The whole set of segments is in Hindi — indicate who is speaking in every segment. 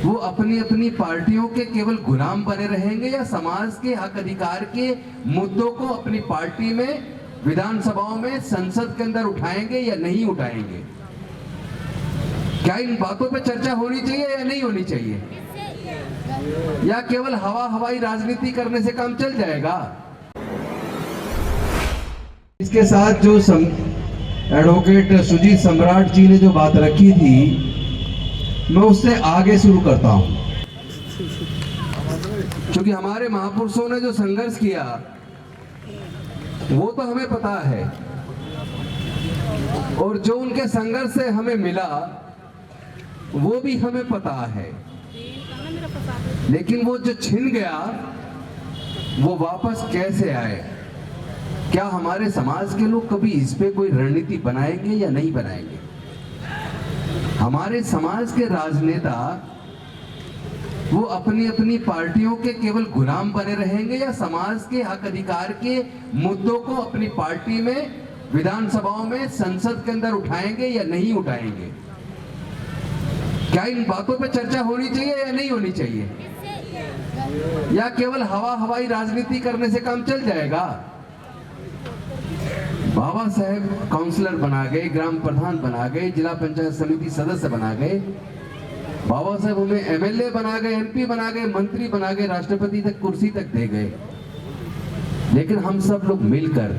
Speaker 1: वो अपनी अपनी पार्टियों के केवल गुलाम बने रहेंगे या समाज के हक अधिकार के मुद्दों को अपनी पार्टी में, विधानसभाओं में, संसद के अंदर उठाएंगे या नहीं उठाएंगे? क्या इन बातों पे चर्चा होनी चाहिए या नहीं होनी चाहिए? या केवल हवाई राजनीति करने से काम चल जाएगा? इसके साथ जो एडवोकेट सुजीत सम्राट जी ने जो बात रखी थी, मैं उससे आगे शुरू करता हूं, क्योंकि हमारे महापुरुषों ने जो संघर्ष किया वो तो हमें पता है, और जो उनके संघर्ष से हमें मिला वो भी हमें पता है। लेकिन वो जो छिन गया वो वापस कैसे आए? क्या हमारे समाज के लोग कभी इस पे कोई रणनीति बनाएंगे या नहीं बनाएंगे? हमारे समाज के राजनेता वो अपनी अपनी पार्टियों के केवल गुलाम बने रहेंगे या समाज के हक अधिकार के मुद्दों को अपनी पार्टी में, विधानसभाओं में, संसद के अंदर उठाएंगे या नहीं उठाएंगे? क्या इन बातों पे चर्चा होनी चाहिए या नहीं होनी चाहिए? या केवल हवाई राजनीति करने से काम चल जाएगा? बाबा साहेब काउंसलर बना गए, ग्राम प्रधान बना गए, जिला पंचायत समिति सदस्य बना गए, बाबा साहेब हमें एमएलए बना गए, एमपी बना गए, मंत्री बना गए, राष्ट्रपति तक कुर्सी तक दे गए। लेकिन हम सब लोग मिलकर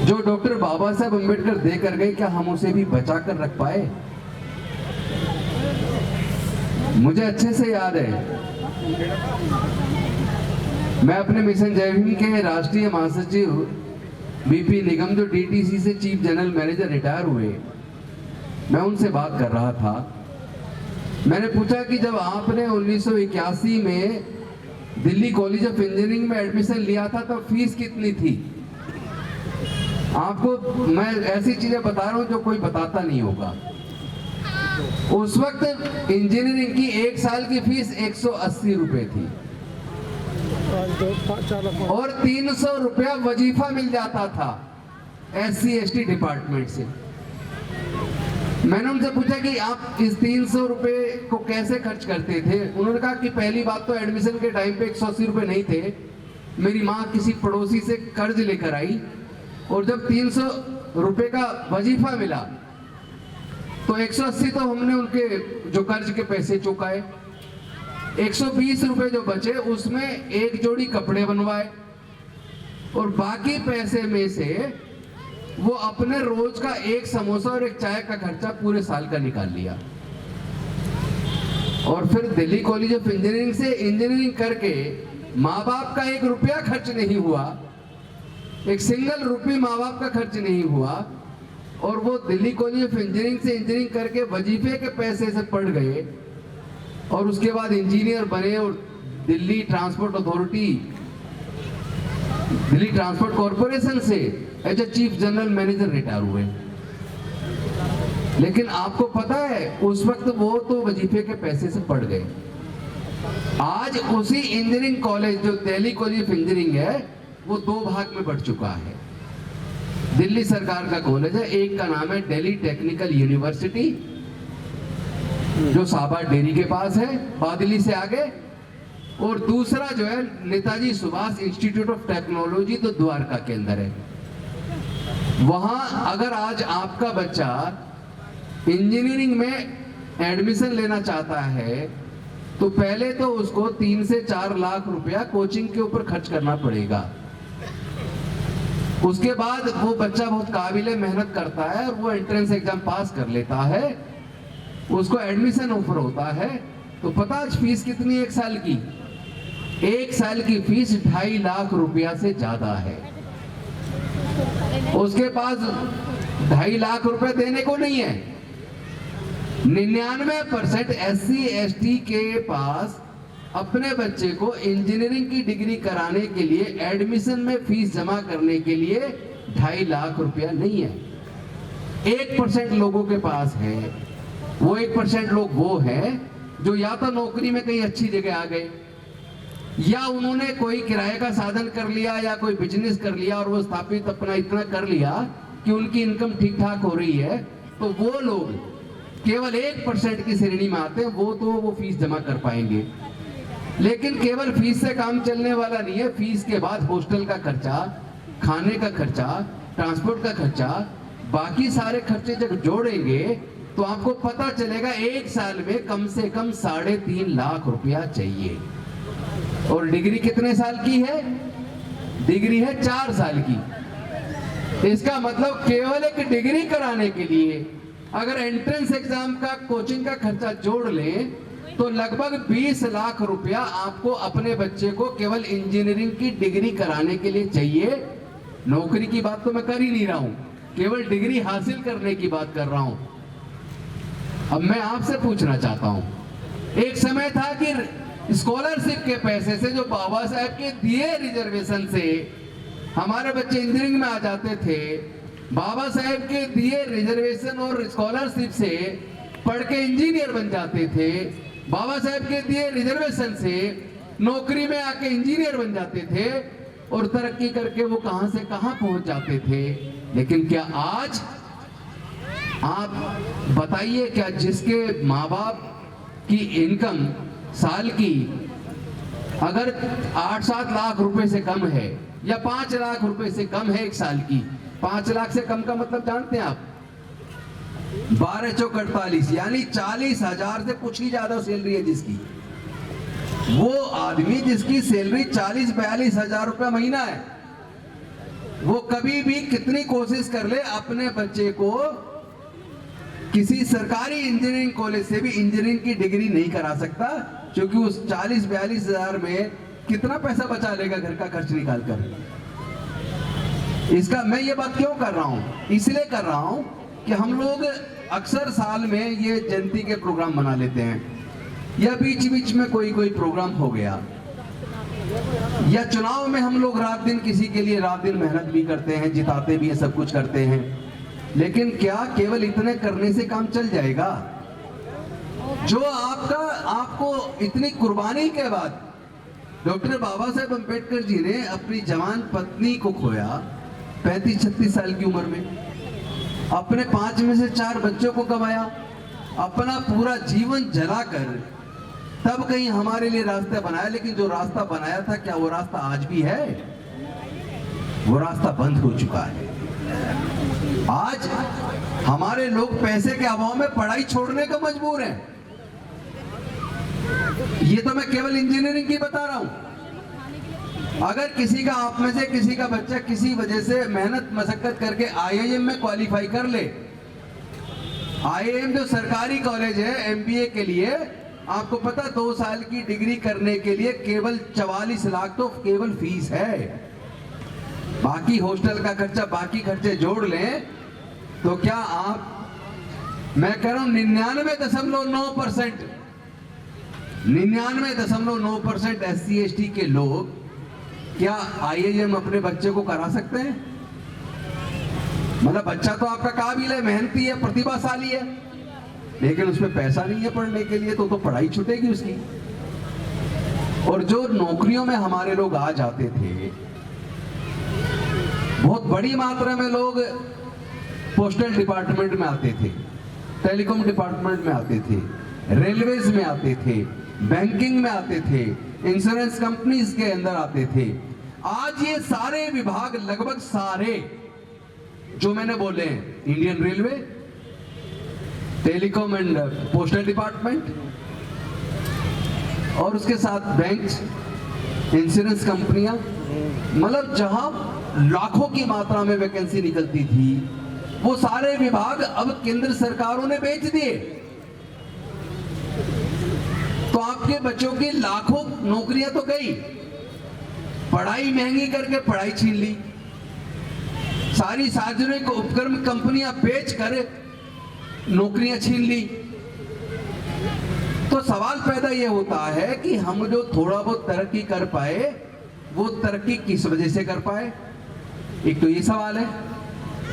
Speaker 1: जो डॉक्टर बाबा साहेब अम्बेडकर देकर गए, क्या हम उसे भी बचा कर रख पाए? मुझे अच्छे से याद है, मैं अपने मिशन जय भीम के राष्ट्रीय महासचिव बीपी निगम, जो डीटीसी से चीफ जनरल मैनेजर रिटायर हुए, मैं उनसे बात कर रहा था। मैंने पूछा कि जब आपने 1981 में दिल्ली कॉलेज ऑफ इंजीनियरिंग में एडमिशन लिया था तब फीस कितनी थी? आपको मैं ऐसी चीजें बता रहा हूं जो कोई बताता नहीं होगा। उस वक्त इंजीनियरिंग की एक साल की फीस 180 रुपए थी और 300 रुपया वजीफा मिल जाता था SC/ST डिपार्टमेंट से। मैंने उनसे पूछा कि आप इस 300 रुपए को कैसे खर्च करते थे? उन्होंने कहा कि पहली बात तो एडमिशन के टाइम पे 180 रुपए नहीं थे, मेरी माँ किसी पड़ोसी से कर्ज लेकर आई, और जब 300 रुपए का वजीफा मिला तो 180 तो हमने उनके जो कर्ज के पैसे चुकाए, 120 रुपए जो बचे उसमें एक जोड़ी कपड़े बनवाए, और बाकी पैसे में से वो अपने रोज का एक समोसा और एक चाय का खर्चा पूरे साल का निकाल लिया। और फिर दिल्ली कॉलेज ऑफ इंजीनियरिंग से इंजीनियरिंग करके माँ बाप का 1 रुपया खर्च नहीं हुआ, एक सिंगल रुपये माँ बाप का खर्च नहीं हुआ, और वो दिल्ली कॉलेज ऑफ इंजीनियरिंग से इंजीनियरिंग करके वजीफे के पैसे से पढ़ गए, और उसके बाद इंजीनियर बने और Delhi transport authority, Delhi transport corporation से as a chief general manager retire हुए। लेकिन आपको पता है उस वक्त वो तो वजीफे के पैसे से पढ़ गए। आज उसी इंजीनियरिंग कॉलेज जो दिल्ली कॉलेज ऑफ इंजीनियरिंग है वो 2 भाग में बढ़ चुका है। दिल्ली सरकार का कॉलेज है, एक का नाम है दिल्ली टेक्निकल यूनिवर्सिटी जो साबा डेरी के पास है, बादली से आगे, और दूसरा जो है Netaji Subhash institute of technology तो द्वारका के अंदर है। वहां अगर आज आपका बच्चा इंजीनियरिंग में एडमिशन लेना चाहता है तो पहले तो उसको 3 से 4 लाख रुपया कोचिंग के ऊपर खर्च करना पड़ेगा। उसके बाद वो बच्चा बहुत काबिल मेहनत करता है और वो एंट्रेंस एग्जाम पास कर लेता है, उसको एडमिशन ऑफर होता है। तो पता आज फीस कितनी? 1 साल की 1 साल की फीस 2.5 लाख रुपया से ज्यादा है। उसके पास 2.5 लाख रुपए देने को नहीं है। 99% SC/ST के पास अपने बच्चे को इंजीनियरिंग की डिग्री कराने के लिए एडमिशन में फीस जमा करने के लिए 2.5 लाख रुपया नहीं है। 1% लोगों के पास है। वो 1% लोग वो हैं जो या तो नौकरी में कहीं अच्छी जगह आ गए, या उन्होंने कोई किराए का साधन कर लिया या कोई बिजनेस कर लिया और वो स्थापित अपना इतना कर लिया कि उनकी इनकम ठीक ठाक हो रही है। तो वो लोग केवल 1% की श्रेणी में आते हैं, वो फीस जमा कर पाएंगे। लेकिन केवल फीस से काम चलने वाला नहीं है। फीस के बाद हॉस्टल का खर्चा, खाने का खर्चा, ट्रांसपोर्ट का खर्चा, बाकी सारे खर्चे जब जोड़ेंगे तो आपको पता चलेगा एक साल में कम से कम 3.5 लाख रुपया चाहिए। और डिग्री कितने साल की है? डिग्री है 4 साल की। इसका मतलब केवल एक डिग्री कराने के लिए अगर एंट्रेंस एग्जाम का कोचिंग का खर्चा जोड़ लें तो लगभग 20 लाख रुपया आपको अपने बच्चे को केवल इंजीनियरिंग की डिग्री कराने के लिए चाहिए। नौकरी की बात तो मैं कर ही नहीं रहा हूं, केवल डिग्री हासिल करने की बात कर रहा हूं। अब मैं आपसे पूछना चाहता हूं, एक समय था कि स्कॉलरशिप के पैसे से, जो बाबा साहब के दिए रिजर्वेशन से हमारे बच्चे इंजीनियरिंग में आ जाते थे। बाबा साहब के दिए रिजर्वेशन और स्कॉलरशिप से पढ़ के इंजीनियर बन जाते थे। बाबा साहब के दिए रिजर्वेशन से नौकरी में आके इंजीनियर बन जाते थे और तरक्की करके वो कहां से कहां पहुंच जाते थे। लेकिन क्या आज आप बताइए, क्या जिसके माँ बाप की इनकम साल की अगर 8-7 लाख रुपए से कम है या 5 लाख रुपए से कम है एक साल की, 5 लाख से कम का मतलब जानते हैं आप? 12 चौक 48 यानी 40,000 से कुछ ही ज्यादा सैलरी है जिसकी, वो आदमी जिसकी सैलरी 40-42 हजार रुपया महीना है, वो कभी भी कितनी कोशिश कर ले अपने बच्चे को किसी सरकारी इंजीनियरिंग कॉलेज से भी इंजीनियरिंग की डिग्री नहीं करा सकता, क्योंकि उस 40-42 हजार में कितना पैसा बचा लेगा घर का खर्च निकाल कर। इसका मैं ये बात क्यों कर रहा हूं? इसलिए कर रहा हूं कि हम लोग अक्सर साल में ये जयंती के प्रोग्राम बना लेते हैं, या बीच बीच में कोई प्रोग्राम हो गया, या चुनाव में हम लोग रात दिन किसी के लिए रात दिन मेहनत भी करते हैं, जिताते भी हैं, सब कुछ करते हैं। लेकिन क्या केवल इतने करने से काम चल जाएगा? जो आपको इतनी कुर्बानी के बाद डॉक्टर बाबा साहेब अम्बेडकर जी ने अपनी जवान पत्नी को खोया 35-36 साल की उम्र में, अपने 5 में से 4 बच्चों को गंवाया, अपना पूरा जीवन जलाकर तब कहीं हमारे लिए रास्ता बनाया। लेकिन जो रास्ता बनाया था, क्या वो रास्ता आज भी है? वो रास्ता बंद हो चुका है। आज हमारे लोग पैसे के अभाव में पढ़ाई छोड़ने को मजबूर हैं। ये तो मैं केवल इंजीनियरिंग की बता रहा हूं। अगर किसी का, आप में से किसी का बच्चा किसी वजह से मेहनत मशक्कत करके आईआईएम में क्वालिफाई कर ले, आईआईएम जो सरकारी कॉलेज है एमबीए के लिए, आपको पता 2 साल की डिग्री करने के लिए केवल 44 लाख तो केवल फीस है। बाकी हॉस्टल का खर्चा, बाकी खर्चे जोड़ लें तो क्या आप, मैं कह रहा हूं 99.9% SC ST के लोग क्या आईआईएम अपने बच्चे को करा सकते हैं? मतलब बच्चा तो आपका काबिल है, मेहनती है, प्रतिभाशाली है, लेकिन उसमें पैसा नहीं है पढ़ने के लिए, तो पढ़ाई छूटेगी उसकी। और जो नौकरियों में हमारे लोग आ जाते थे, बहुत बड़ी मात्रा में लोग पोस्टल डिपार्टमेंट में आते थे, टेलीकॉम डिपार्टमेंट में आते थे, रेलवेज में आते थे, बैंकिंग में आते थे, इंश्योरेंस कंपनीज के अंदर आते थे। आज ये सारे विभाग, लगभग सारे जो मैंने बोले, Indian railway, telecom and postal department, और उसके साथ बैंक, इंश्योरेंस कंपनियां, मतलब जहां लाखों की मात्रा में वैकेंसी निकलती थी, वो सारे विभाग अब केंद्र सरकारों ने बेच दिए। तो आपके बच्चों की लाखों नौकरियां तो गई, पढ़ाई महंगी करके पढ़ाई छीन ली, सारी सार्वजनिक उपक्रम कंपनियां बेचकर नौकरियां छीन ली। तो सवाल पैदा यह होता है कि हम जो थोड़ा बहुत तरक्की कर पाए, वो तरक्की किस वजह से कर पाए? एक तो ये सवाल है।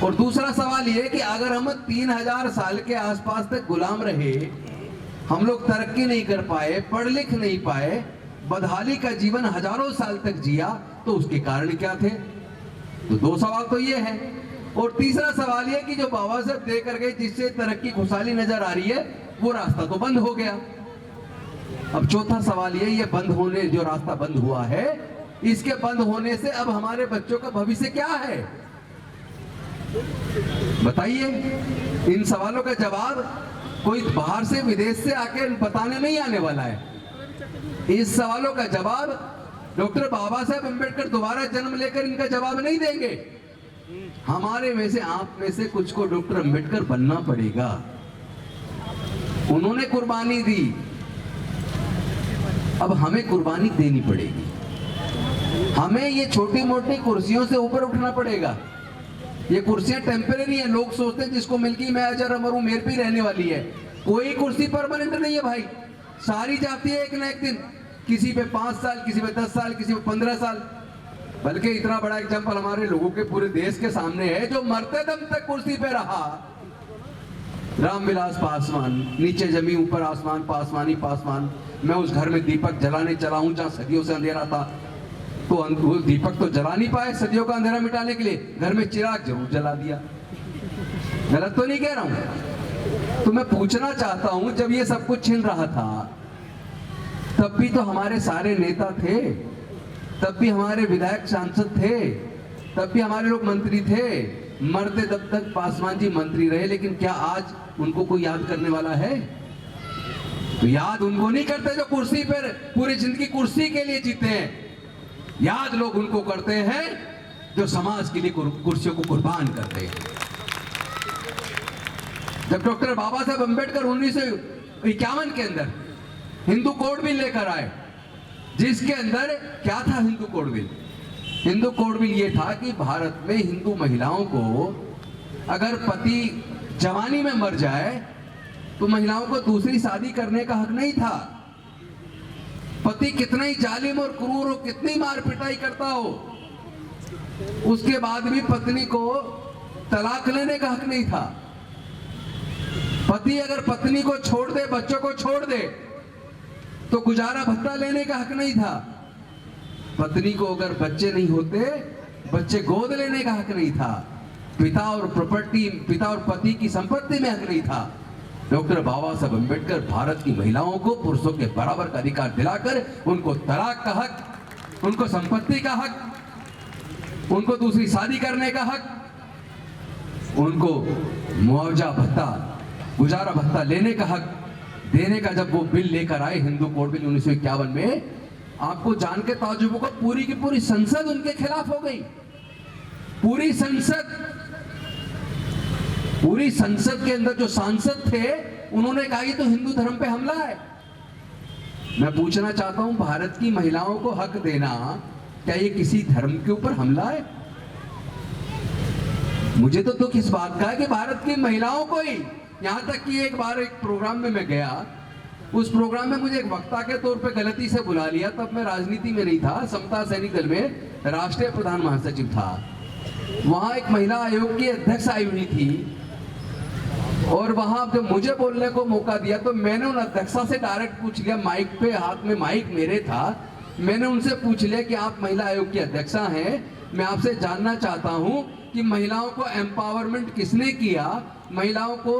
Speaker 1: और दूसरा सवाल ये कि अगर हम 3000 साल के आसपास तक गुलाम रहे, हम लोग तरक्की नहीं कर पाए, पढ़ लिख नहीं पाए, बदहाली का जीवन हजारों साल तक जिया, तो उसके कारण क्या थे? तो 2 सवाल तो ये है। और तीसरा सवाल यह कि जो बाबा साहब दे कर गए जिससे तरक्की खुशहाली नजर आ रही है वो रास्ता तो बंद हो गया। अब चौथा सवाल ये बंद होने, जो रास्ता बंद हुआ है, इसके बंद होने से अब हमारे बच्चों का भविष्य क्या है, बताइए। इन सवालों का जवाब कोई बाहर से विदेश से आके बताने नहीं आने वाला है। इस सवालों का जवाब डॉक्टर बाबा साहेब अम्बेडकर दोबारा जन्म लेकर इनका जवाब नहीं देंगे। हमारे में से, आप में से कुछ को डॉक्टर अम्बेडकर बनना पड़ेगा। उन्होंने कुर्बानी दी, अब हमें कुर्बानी देनी पड़ेगी। हमें ये छोटी मोटी कुर्सियों से ऊपर उठना पड़ेगा। ये कुर्सियां टेम्परेरी हैं। लोग सोचते हैं जिसको मिल गई मैं अजर अमर हूं, मेरे पे रहने वाली है। कोई कुर्सी परमानेंट नहीं है भाई, सारी जाती है एक ना एक दिन। किसी पे 5 साल, किसी पे 10 साल, किसी पे 15 साल। बल्कि इतना बड़ा एग्जाम्पल हमारे लोगों के पूरे देश के सामने है, जो मरते दम तक कुर्सी पे रहा। रामविलास पासवान, नीचे जमी ऊपर आसमान, पासवानी पासवान। मैं उस घर में दीपक जलाने चला हूं जहां सदियों से अंधेरा था, तो वो दीपक तो जला नहीं पाए सदियों का अंधेरा मिटाने के लिए, घर में चिराग जरूर जला दिया। गलत तो नहीं कह रहा हूं। तो मैं पूछना चाहता हूं, जब ये सब कुछ छिन रहा था तब भी तो हमारे सारे नेता थे, तब भी हमारे विधायक सांसद थे, तब भी हमारे लोग मंत्री थे। मरते दम तक पासवान जी मंत्री रहे, लेकिन क्या आज उनको कोई याद करने वाला है? तो याद उनको नहीं करते जो कुर्सी पर पूरी जिंदगी कुर्सी के लिए जीते हैं। याद लोग उनको करते हैं जो समाज के लिए कुर्सियों को कुर्बान करते हैं। जब डॉक्टर बाबा साहब अम्बेडकर 1951 के अंदर हिंदू कोड बिल लेकर आए, जिसके अंदर क्या था Hindu code bill? Hindu code bill ये था कि भारत में हिंदू महिलाओं को अगर पति जवानी में मर जाए तो महिलाओं को दूसरी शादी करने का हक नहीं था। पति कितना ही जालिम और क्रूर हो, कितनी मार पिटाई करता हो, उसके बाद भी पत्नी को तलाक लेने का हक नहीं था। पति अगर पत्नी को छोड़ दे, बच्चों को छोड़ दे, तो गुजारा भत्ता लेने का हक नहीं था। पत्नी को अगर बच्चे नहीं होते, बच्चे गोद लेने का हक नहीं था। पिता और प्रॉपर्टी, पिता और पति की संपत्ति में हक नहीं था। डॉक्टर बाबा साहब अम्बेडकर भारत की महिलाओं को पुरुषों के बराबर का अधिकार दिलाकर उनको तलाक का हक, उनको संपत्ति का हक, उनको दूसरी शादी करने का हक, उनको मुआवजा भत्ता, गुजारा भत्ता लेने का हक देने का जब वो बिल लेकर आए, हिंदू कोड बिल 1951 में, आपको जान के ताज्जुब होगा, पूरी की पूरी संसद उनके खिलाफ हो गई। पूरी संसद के अंदर जो सांसद थे उन्होंने कहा ये तो हिंदू धर्म पे हमला है। मैं पूछना चाहता हूं, भारत की महिलाओं को हक देना क्या ये किसी धर्म के ऊपर हमला है? मुझे तो दुख इस बात का है कि भारत की महिलाओं को ही, यहां तक कि एक बार एक प्रोग्राम में मैं गया, उस प्रोग्राम में मुझे एक वक्ता के तौर पे गलती से बुला लिया। तब मैं राजनीति में नहीं था, समता सैनिक दल में राष्ट्रीय प्रधान महासचिव था। वहां एक महिला आयोग की अध्यक्ष आई हुई थी और वहां जब मुझे बोलने को मौका दिया तो मैंने उन अध्यक्षा से डायरेक्ट पूछ लिया, माइक पे, हाथ में माइक मेरे था, मैंने उनसे पूछ लिया कि आप महिला आयोग की अध्यक्षा हैं, मैं आपसे जानना चाहता हूं कि महिलाओं को एम्पावरमेंट किसने किया, महिलाओं को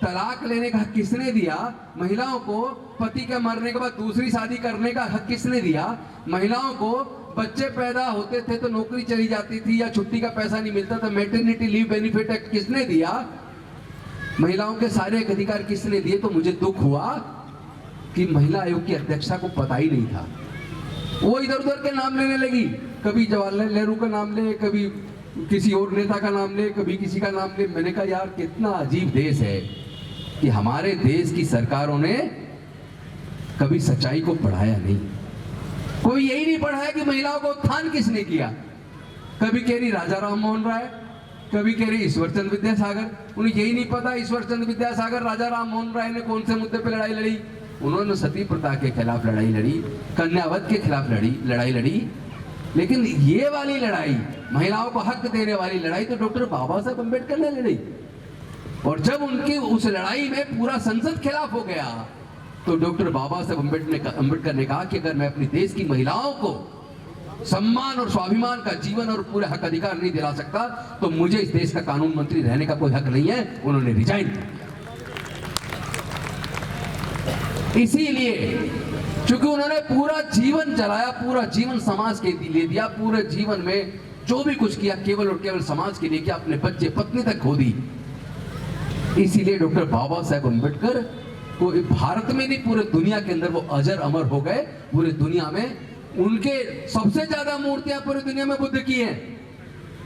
Speaker 1: तलाक लेने का हक किसने दिया, महिलाओं को पति के मरने के बाद दूसरी शादी करने का हक किसने दिया, महिलाओं को बच्चे पैदा होते थे तो नौकरी चली जाती थी या छुट्टी का पैसा नहीं मिलता था, मैटरनिटी लीव बेनिफिट एक्ट किसने दिया, महिलाओं के सारे अधिकार किसने दिए? तो मुझे दुख हुआ कि महिला आयोग की अध्यक्षा को पता ही नहीं था। वो इधर उधर के नाम लेने लगी, कभी जवाहरलाल नेहरू का नाम ले, कभी किसी और नेता का नाम ले, कभी किसी का नाम ले। मैंने कहा यार कितना अजीब देश है कि हमारे देश की सरकारों ने कभी सच्चाई को पढ़ाया नहीं। कोई यही नहीं पढ़ाया कि महिलाओं को उत्थान किसने किया। कभी कह रही राजा राम मोहन राय, कभी कह रही ईश्वरचंद विद्यासागर। उन्हें यही नहीं पता ईश्वरचंद विद्यासागर, राजा राम मोहन राय ने कौन से मुद्दे पे लड़ाई लड़ी। उन्होंने सती प्रथा के खिलाफ लड़ाई लड़ी, कन्यावध के खिलाफ लड़ाई लड़ी, लेकिन ये वाली लड़ाई, महिलाओं को हक देने वाली लड़ाई तो डॉक्टर बाबा साहब अम्बेडकर ने लड़ी। और जब उनकी उस लड़ाई में पूरा संसद खिलाफ हो गया तो डॉक्टर बाबा साहब अम्बेडकर ने कहा कि अगर मैं अपने देश की महिलाओं को सम्मान और स्वाभिमान का जीवन और पूरे हक अधिकार नहीं दिला सकता, तो मुझे इस देश का कानून मंत्री रहने का कोई हक नहीं है। उन्होंने रिजाइन कर दिया। इसीलिए क्योंकि उन्होंने पूरा जीवन चलाया, पूरा जीवन समाज के लिए दिया, पूरे जीवन में जो भी कुछ किया केवल और केवल समाज के लिए किया, अपने बच्चे पत्नी तक खो दी। इसीलिए डॉक्टर बाबा साहेब अम्बेडकर को भारत में नहीं पूरे दुनिया के अंदर वो अजर अमर हो गए। पूरे दुनिया में उनके सबसे ज्यादा मूर्तियां पूरी दुनिया में बुद्ध की हैं,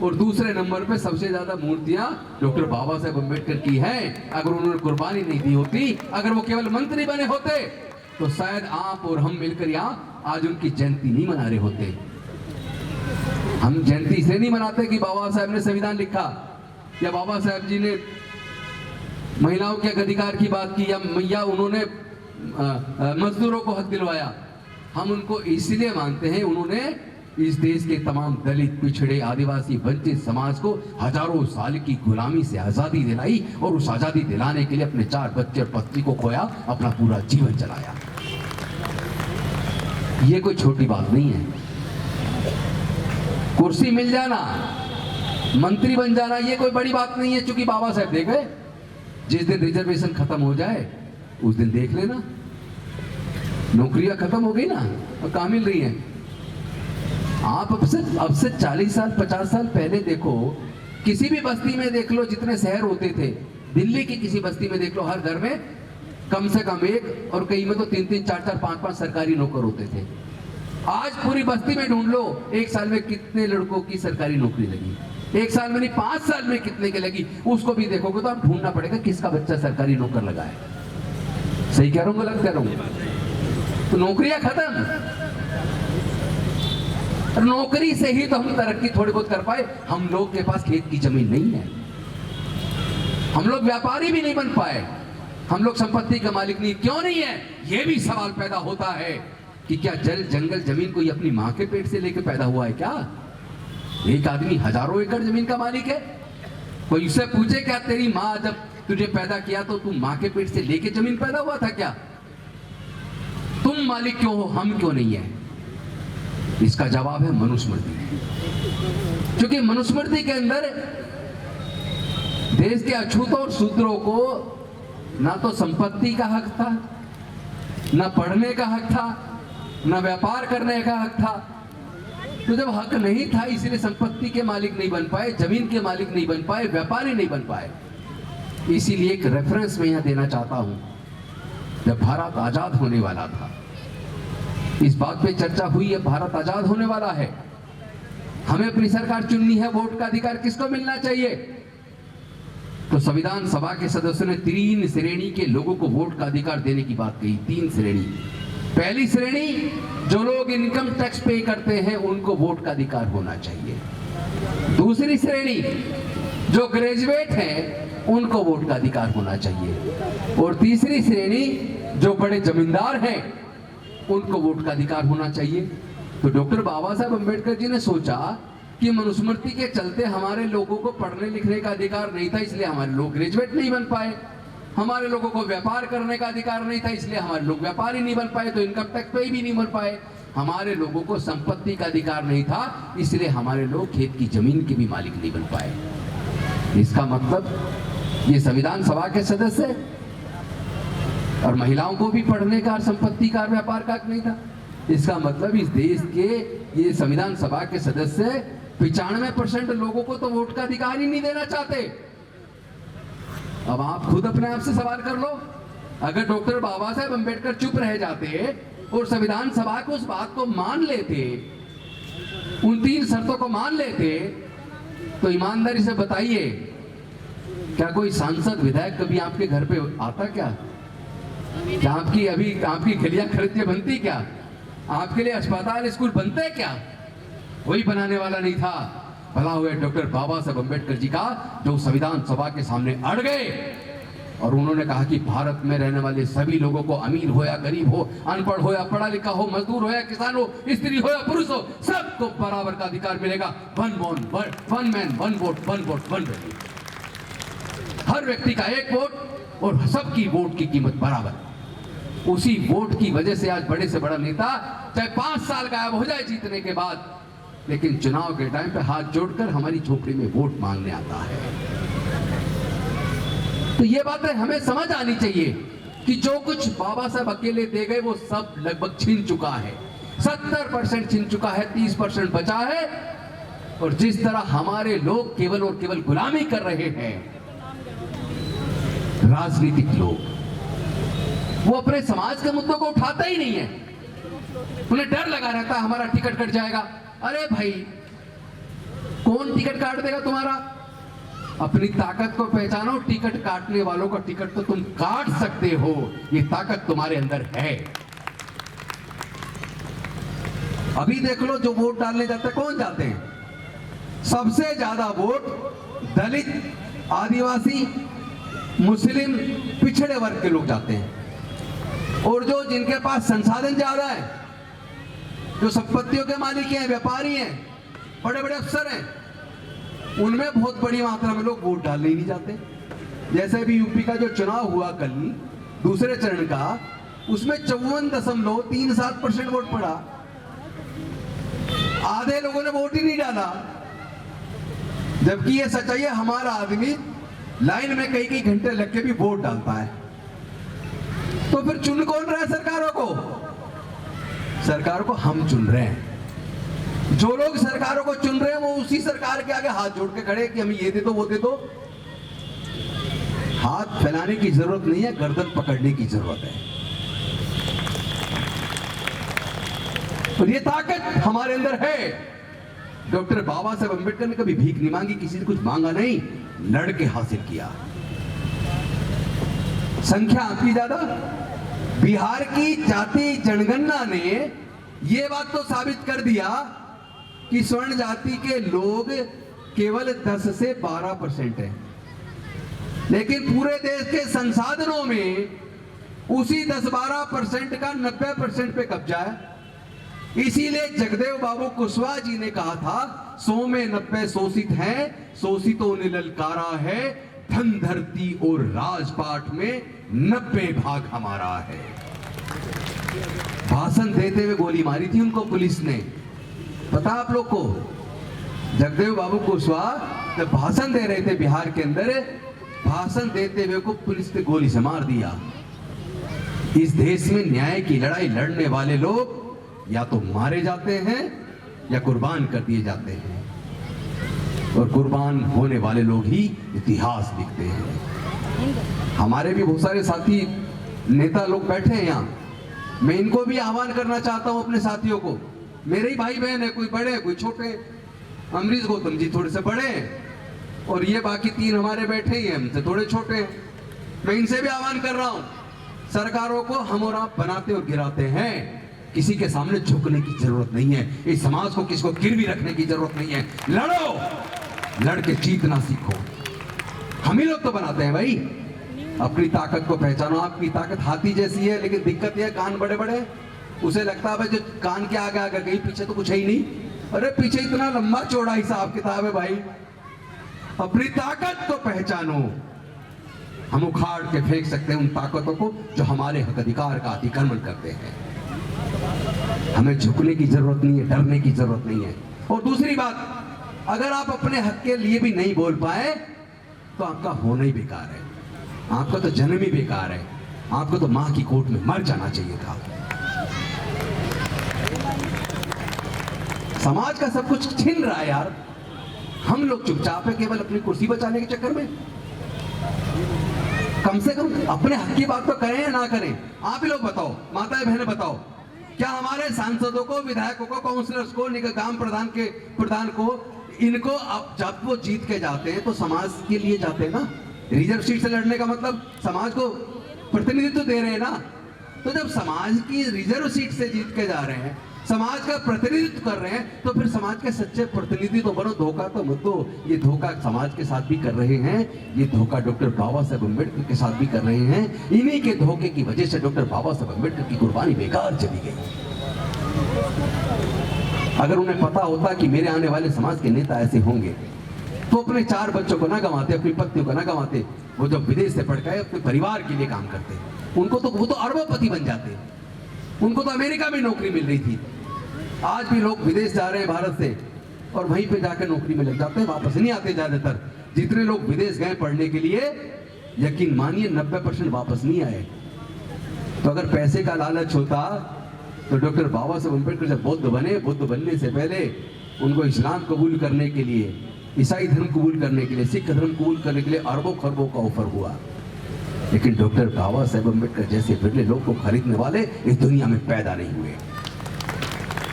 Speaker 1: और दूसरे नंबर पे सबसे ज्यादा मूर्तियां डॉक्टर बाबा साहेब अम्बेडकर की हैं। अगर उन्होंने कुर्बानी नहीं दी होती, अगर वो केवल मंत्री बने होते, तो शायद आप और हम मिलकर यहाँ आज उनकी जयंती नहीं मना रहे होते। हम जयंती इसलिए नहीं मनाते कि बाबा साहब ने संविधान लिखा, या बाबा साहब जी ने महिलाओं के अधिकार की बात की, या उन्होंने मजदूरों को हक दिलवाया। हम उनको इसलिए मानते हैं, उन्होंने इस देश के तमाम दलित, पिछड़े, आदिवासी, वंचित समाज को हजारों साल की गुलामी से आजादी दिलाई, और उस आजादी दिलाने के लिए अपने 4 बच्चे और पत्नी को खोया, अपना पूरा जीवन चलाया। ये कोई छोटी बात नहीं है। कुर्सी मिल जाना, मंत्री बन जाना, ये कोई बड़ी बात नहीं है। चूंकि बाबा साहब देख गए, जिस दिन रिजर्वेशन खत्म हो जाए उस दिन देख लेना, नौकरियां खत्म हो गई ना, और कहां मिल रही हैं। आप अब से 40 साल 50 साल पहले देखो, किसी भी बस्ती में देख लो, जितने शहर होते थे, दिल्ली की किसी बस्ती में देख लो, हर घर में कम से कम एक, और कई में तो 3-3 4-4 5-5 सरकारी नौकर होते थे। आज पूरी बस्ती में ढूंढ लो, एक साल में कितने लड़कों की सरकारी नौकरी लगी, एक साल में नहीं 5 साल में कितने की लगी, उसको भी देखोगे तो आप ढूंढना पड़ेगा किसका बच्चा सरकारी नौकर लगा है। सही कह रहा हूँ गलत कह रहा हूँ? तो नौकरियां खत्म। नौकरी से ही तो हम तरक्की थोड़ी बहुत कर पाए। हम लोग के पास खेत की जमीन नहीं है, हम लोग व्यापारी भी नहीं बन पाए, हम लोग संपत्ति का मालिक नहीं। क्यों नहीं है? यह भी सवाल पैदा होता है कि क्या जल जंगल जमीन कोई अपनी मां के पेट से लेकर पैदा हुआ है क्या? एक आदमी हजारों एकड़ जमीन का मालिक है। कोई उससे पूछे क्या तेरी मां जब तुझे पैदा किया तो तू मां के पेट से लेके जमीन पैदा हुआ था क्या? तुम मालिक क्यों हो, हम क्यों नहीं है? इसका जवाब है मनुस्मृति। क्योंकि मनुस्मृति के अंदर देश के अछूतों और शूद्रों को ना तो संपत्ति का हक था, ना पढ़ने का हक था, ना व्यापार करने का हक था। तो जब हक नहीं था, इसलिए संपत्ति के मालिक नहीं बन पाए, जमीन के मालिक नहीं बन पाए, व्यापारी नहीं बन पाए। इसीलिए एक रेफरेंस मैं यहां देना चाहता हूं। जब भारत आजाद होने वाला था, इस बात पे चर्चा हुई है, भारत आजाद होने वाला है, हमें अपनी सरकार चुननी है, वोट का अधिकार किसको मिलना चाहिए? तो संविधान सभा के सदस्यों ने 3 श्रेणी के लोगों को वोट का अधिकार देने की बात कही। 3 श्रेणी। पहली श्रेणी, जो लोग इनकम टैक्स पे करते हैं, उनको वोट का अधिकार होना चाहिए। दूसरी श्रेणी, जो ग्रेजुएट हैं, उनको वोट का अधिकार होना चाहिए। और तीसरी श्रेणी, जो बड़े जमींदार हैं, उनको वोट का अधिकार होना चाहिए। तो डॉक्टर बाबा साहब अम्बेडकर जी ने सोचा कि मनुस्मृति के चलते हमारे लोगों को पढ़ने लिखने का अधिकार नहीं था, इसलिए हमारे लोग ग्रेजुएट नहीं बन पाए। हमारे लोगों को व्यापार करने का अधिकार नहीं था, इसलिए हमारे लोग व्यापारी नहीं बन पाए, तो इनकम टैक्स पे भी नहीं बन पाए। हमारे लोगों को संपत्ति का अधिकार नहीं था, इसलिए हमारे लोग खेत की जमीन के भी मालिक नहीं बन पाए। इसका मतलब ये संविधान सभा के सदस्य, और महिलाओं को भी पढ़ने का, संपत्ति का, व्यापार का हक नहीं था। इसका मतलब इस देश के ये संविधान सभा के सदस्य 95% लोगों को तो वोट का अधिकार ही नहीं देना चाहते। अब आप खुद अपने आप से सवाल कर लो, अगर डॉक्टर बाबा साहेब अम्बेडकर चुप रह जाते और संविधान सभा को उस बात को मान लेते, उन 3 शर्तों को मान लेते, तो ईमानदारी से बताइए, क्या कोई सांसद विधायक कभी आपके घर पे आता क्या? क्या आपकी गलियां खरीद के बनती क्या? आपके लिए अस्पताल स्कूल बनते क्या? कोई बनाने वाला नहीं था। भला हुए डॉक्टर बाबा साहब अम्बेडकर जी का, जो संविधान सभा के सामने अड़ गए और उन्होंने कहा कि भारत में रहने वाले सभी लोगों को, अमीर हो या गरीब हो, अनपढ़ हो या पढ़ा लिखा हो, मजदूर हो या किसान हो, स्त्री हो या पुरुष हो, सबको बराबर का अधिकार मिलेगा। 1 मैन 1 वोट 1 वोट 1 वैल्यू। हर व्यक्ति का 1 वोट और सबकी वोट की कीमत बराबर। उसी वोट की वजह से आज बड़े से बड़ा नेता चाहे 5 साल गायब हो जाए जीतने के बाद, लेकिन चुनाव के टाइम पे हाथ जोड़कर हमारी झोपड़ी में वोट मांगने आता है। तो ये बातें हमें समझ आनी चाहिए कि जो कुछ बाबा साहब अकेले दे गए वो सब लगभग छीन चुका है। 70% छीन चुका है, 30% बचा है। और जिस तरह हमारे लोग केवल और केवल गुलामी कर रहे हैं, राजनीतिक लोग, वो अपने समाज के मुद्दों को उठाता ही नहीं है। उन्हें डर लगा रहता है हमारा टिकट कट जाएगा। अरे भाई, कौन टिकट काट देगा तुम्हारा? अपनी ताकत को पहचानो। टिकट काटने वालों का टिकट तो तुम काट सकते हो, ये ताकत तुम्हारे अंदर है। अभी देख लो, जो वोट डालने जाते हैं, कौन जाते हैं? सबसे ज्यादा वोट दलित, आदिवासी, मुस्लिम, पिछड़े वर्ग के लोग जाते हैं। और जो जिनके पास संसाधन ज्यादा है, जो संपत्तियों के मालिक हैं, व्यापारी हैं, बड़े बड़े अफसर हैं, उनमें बहुत बड़ी मात्रा में लोग वोट डालने ही नहीं जाते। जैसे भी यूपी का जो चुनाव हुआ कल, दूसरे चरण का, उसमें 54.37% वोट पड़ा। आधे लोगों ने वोट ही नहीं डाला। जबकि ये सच्चाई है, हमारा आदमी लाइन में कई कई घंटे लग के भी वोट डालता है। तो फिर चुन कौन रहा है सरकारों को? सरकार को हम चुन रहे हैं। जो लोग सरकारों को चुन रहे हैं वो उसी सरकार के आगे हाथ जोड़ के खड़े कि हमें ये दे दो, वो दे दो। हाथ फैलाने की जरूरत नहीं है, गर्दन पकड़ने की जरूरत है। और ये ताकत हमारे अंदर है। डॉक्टर बाबा साहब अम्बेडकर ने कभी भीख नहीं मांगी, किसी से कुछ मांगा नहीं, लड़के हासिल किया। संख्या आपकी ज्यादा। बिहार की जाति जनगणना ने यह बात तो साबित कर दिया कि स्वर्ण जाति के लोग केवल 10 से 12% है, लेकिन पूरे देश के संसाधनों में उसी 10-12% का 90% पे कब्जा है। इसीलिए जगदेव बाबू कुशवाहा जी ने कहा था, 100 में 90 शोषित हैं, शोषितों ने ललकारा है, धन धरती और राजपाट में 90 भाग हमारा है। भाषण देते हुए गोली मारी थी उनको पुलिस ने, पता आप लोग को? जगदेव बाबू कुशवाहा जब भाषण दे रहे थे बिहार के अंदर, भाषण देते हुए को पुलिस ने गोली से मार दिया। इस देश में न्याय की लड़ाई लड़ने वाले लोग या तो मारे जाते हैं या कुर्बान कर दिए जाते हैं, और कुर्बान होने वाले लोग ही इतिहास लिखते हैं। हमारे भी बहुत सारे साथी नेता लोग बैठे हैं यहाँ। मैं इनको भी आह्वान करना चाहता हूँ, अपने साथियों को। मेरे ही भाई बहन है, कोई बड़े कोई छोटे। अमरीश गौतम जी थोड़े से बड़े हैं, और ये बाकी 3 हमारे बैठे ही हैं, हमसे थोड़े छोटे हैं। मैं इनसे भी आह्वान कर रहा हूँ, सरकारों को हम और आप बनाते और गिराते हैं, किसी के सामने झुकने की जरूरत नहीं है। इस समाज को किसी को गिरवी रखने की जरूरत नहीं है। लड़ो, लड़के जीतना सीखो। हम ही लोग तो बनाते हैं भाई। अपनी ताकत को पहचानो। आपकी ताकत हाथी जैसी है, लेकिन दिक्कत यह है कान बड़े बड़े। उसे लगता है जो कान के आगे आगे गई, पीछे तो कुछ है ही नहीं। अरे पीछे इतना लंबा चौड़ा हिसाब किताब है भाई। अपनी ताकत को पहचानो। हम उखाड़ के फेंक सकते हैं उन ताकतों को जो हमारे हक अधिकार का अतिक्रमण करते हैं। हमें झुकने की जरूरत नहीं है, डरने की जरूरत नहीं है। और दूसरी बात, अगर आप अपने हक के लिए भी नहीं बोल पाए तो आपका होना ही बेकार है, आपका तो जन्म ही बेकार है। आपको तो मां की कोख में मर जाना चाहिए था। समाज का सब कुछ छीन रहा है यार। हम लोग चुपचाप है केवल अपनी कुर्सी बचाने के चक्कर में। कम से कम अपने हक की बात तो करें या ना करें। आप ही लोग बताओ, माताएं बहनें बताओ, क्या हमारे सांसदों को, विधायकों को, काउंसलर्स को, ग्राम प्रधान को, इनको अब जब वो जीत के जाते हैं तो समाज के लिए जाते हैं ना। रिजर्व सीट से लड़ने का मतलब समाज को प्रतिनिधित्व दे रहे हैं ना। तो जब समाज की रिजर्व सीट से जीत के जा रहे हैं, समाज का प्रतिनिधित्व कर रहे हैं, तो फिर समाज के सच्चे प्रतिनिधि तो बनो, धोखा तो मत दो। ये धोखा समाज के साथ भी कर रहे हैं, ये धोखा डॉक्टर बाबा साहब अम्बेडकर के साथ भी कर रहे हैं। इन्हीं के धोखे की वजह से डॉक्टर बाबा साहब अम्बेडकर की कुर्बानी बेकार चली गई। अगर उन्हें पता होता कि मेरे आने वाले समाज के नेता ऐसे होंगे, तो अपने 4 बच्चों को ना गंवाते, अपनी पत्नियों को ना गंवाते। वो जब विदेश से पढ़ के अपने परिवार के लिए काम करते, उनको तो वो तो अरबोपति बन जाते। उनको तो अमेरिका में नौकरी मिल रही थी। आज भी लोग विदेश जा रहे हैं भारत से, और वहीं पे जाकर नौकरी में लग जाते हैं, वापस नहीं आते। ज्यादातर जितने लोग विदेश गए पढ़ने के लिए, यकीन मानिए 90% वापस नहीं आए। तो अगर पैसे का लालच होता तो डॉक्टर बाबा साहब अम्बेडकर जब बुद्ध बने, बुद्ध बनने से पहले उनको इस्लाम कबूल करने के लिए, ईसाई धर्म कबूल करने के लिए, सिख धर्म कबूल करने के लिए अरबों खरबों का ऑफर हुआ। लेकिन डॉक्टर बाबा साहब अम्बेडकर जैसे बिरले लोग को खरीदने वाले इस दुनिया में पैदा नहीं हुए।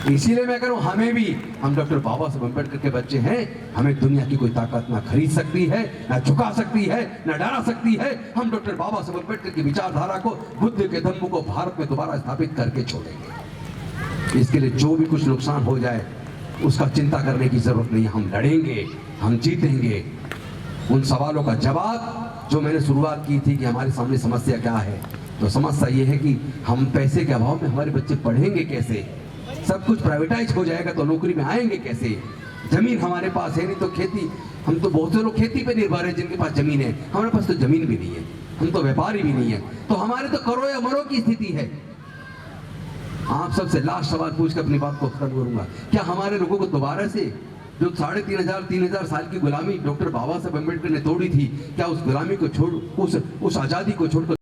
Speaker 1: इसीलिए मैं कह रहा हूं, हमें भी, हम डॉक्टर बाबा साहब अम्बेडकर के बच्चे हैं, हमें दुनिया की कोई ताकत ना खरीद सकती है, ना झुका सकती है, ना डरा सकती है। हम डॉक्टर बाबा साहब अम्बेडकर की विचारधारा को, बुद्ध के धम्म को भारत में दोबारा स्थापित करके छोड़ेंगे। इसके लिए जो भी कुछ नुकसान हो जाए उसका चिंता करने की जरूरत नहीं है। हम लड़ेंगे, हम जीतेंगे। उन सवालों का जवाब जो मैंने शुरुआत की थी कि हमारे सामने समस्या क्या है, तो समस्या ये है कि हम पैसे के अभाव में हमारे बच्चे पढ़ेंगे कैसे, सब कुछ प्राइवेटाइज हो जाएगा तो नौकरी में आएंगे कैसे, जमीन हमारे पास है नहीं तो खेती, हम तो बहुत से लोग खेती पे निर्भर है जिनके पास जमीन है, हमारे पास तो जमीन भी नहीं है, हम तो व्यापारी भी नहीं है, तो हमारे तो करो या मरो की स्थिति है। आप सबसे लास्ट सवाल पूछ कर अपनी बात को खत्म करूंगा, क्या हमारे लोगों को दोबारा से जो 3,500 साल की गुलामी डॉक्टर बाबा साहब अम्बेडकर ने तोड़ी थी, क्या उस गुलामी को छोड़, उस आजादी को छोड़कर